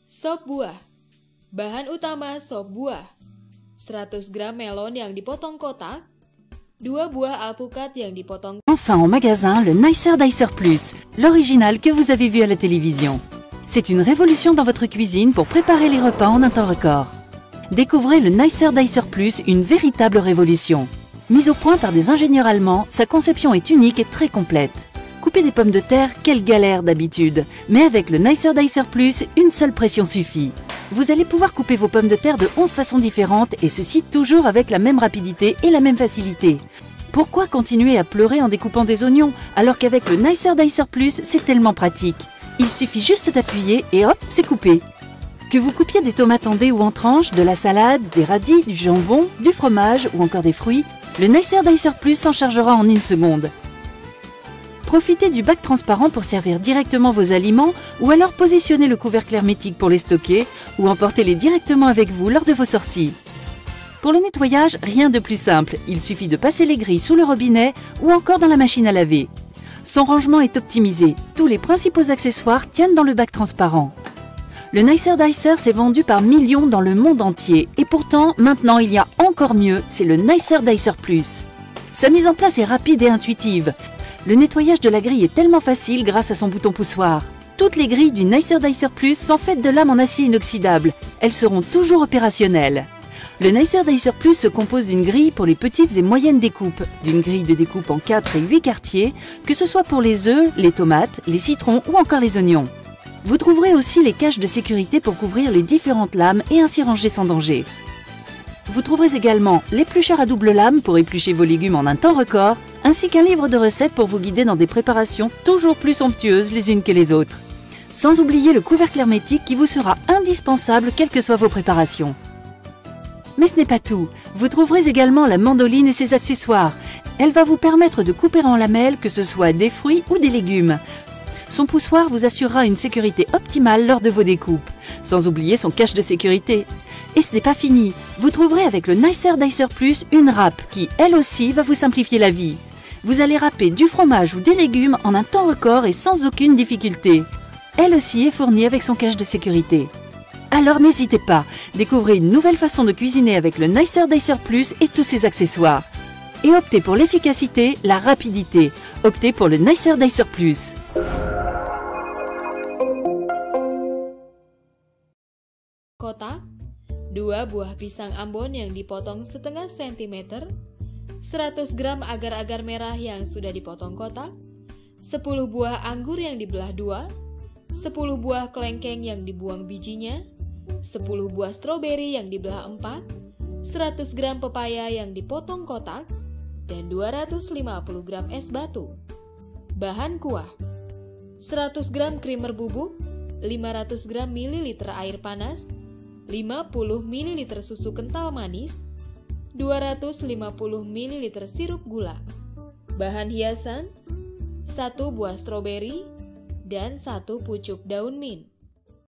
Sop buah. Bahan utama sop buah: 100 gram melon yang dipotong kotak, 2 buah alpukat yang dipotong. Enfin en magasin, le Nicer Dicer Plus, l'original que vous avez vu à la télévision. C'est une révolution dans votre cuisine pour préparer les repas en un temps record. Découvrez le Nicer Dicer Plus, une véritable révolution. Mise au point par des ingénieurs allemands, sa conception est unique et très complète. Couper des pommes de terre, quelle galère d'habitude. Mais avec le Nicer Dicer Plus, une seule pression suffit. Vous allez pouvoir couper vos pommes de terre de 11 façons différentes et ceci toujours avec la même rapidité et la même facilité. Pourquoi continuer à pleurer en découpant des oignons alors qu'avec le Nicer Dicer Plus, c'est tellement pratique. Il suffit juste d'appuyer et hop, c'est coupé. Que vous coupiez des tomates en dés ou en tranches, de la salade, des radis, du jambon, du fromage ou encore des fruits, le Nicer Dicer Plus s'en chargera en une seconde. Profitez du bac transparent pour servir directement vos aliments ou alors positionnez le couvercle hermétique pour les stocker ou emportez-les directement avec vous lors de vos sorties. Pour le nettoyage, rien de plus simple, il suffit de passer les grilles sous le robinet ou encore dans la machine à laver. Son rangement est optimisé, tous les principaux accessoires tiennent dans le bac transparent. Le Nicer Dicer s'est vendu par millions dans le monde entier et pourtant, maintenant il y a encore mieux, c'est le Nicer Dicer Plus. Sa mise en place est rapide et intuitive. Le nettoyage de la grille est tellement facile grâce à son bouton poussoir. Toutes les grilles du Nicer Dicer Plus sont faites de lames en acier inoxydable. Elles seront toujours opérationnelles. Le Nicer Dicer Plus se compose d'une grille pour les petites et moyennes découpes, d'une grille de découpe en 4 et 8 quartiers, que ce soit pour les œufs, les tomates, les citrons ou encore les oignons. Vous trouverez aussi les caches de sécurité pour couvrir les différentes lames et ainsi ranger sans danger. Vous trouverez également l'éplucheur à double lame pour éplucher vos légumes en un temps record, ainsi qu'un livre de recettes pour vous guider dans des préparations toujours plus somptueuses les unes que les autres. Sans oublier le couvercle hermétique qui vous sera indispensable quelles que soient vos préparations. Mais ce n'est pas tout, vous trouverez également la mandoline et ses accessoires. Elle va vous permettre de couper en lamelles que ce soit des fruits ou des légumes. Son poussoir vous assurera une sécurité optimale lors de vos découpes, sans oublier son cache de sécurité. Et ce n'est pas fini, vous trouverez avec le Nicer Dicer Plus une râpe qui, elle aussi, va vous simplifier la vie. Vous allez râper du fromage ou des légumes en un temps record et sans aucune difficulté. Elle aussi est fournie avec son cache de sécurité. Alors n'hésitez pas, découvrez une nouvelle façon de cuisiner avec le Nicer Dicer Plus et tous ses accessoires. Et optez pour l'efficacité, la rapidité. Optez pour le Nicer Dicer Plus. Kotak, 2 buah pisang Ambon yang dipotong setengah sentimeter, 100 gram agar-agar merah yang sudah dipotong kotak, 10 buah anggur yang dibelah 2, 10 buah kelengkeng yang dibuang bijinya, 10 buah stroberi yang dibelah 4, 100 gram pepaya yang dipotong kotak, dan 250 gram es batu. Bahan kuah: 100 gram krimer bubuk, 500 gram mililiter air panas, 50 ml susu kental manis, 250 ml sirup gula. Bahan hiasan: 1 buah stroberi dan 1 pucuk daun mint.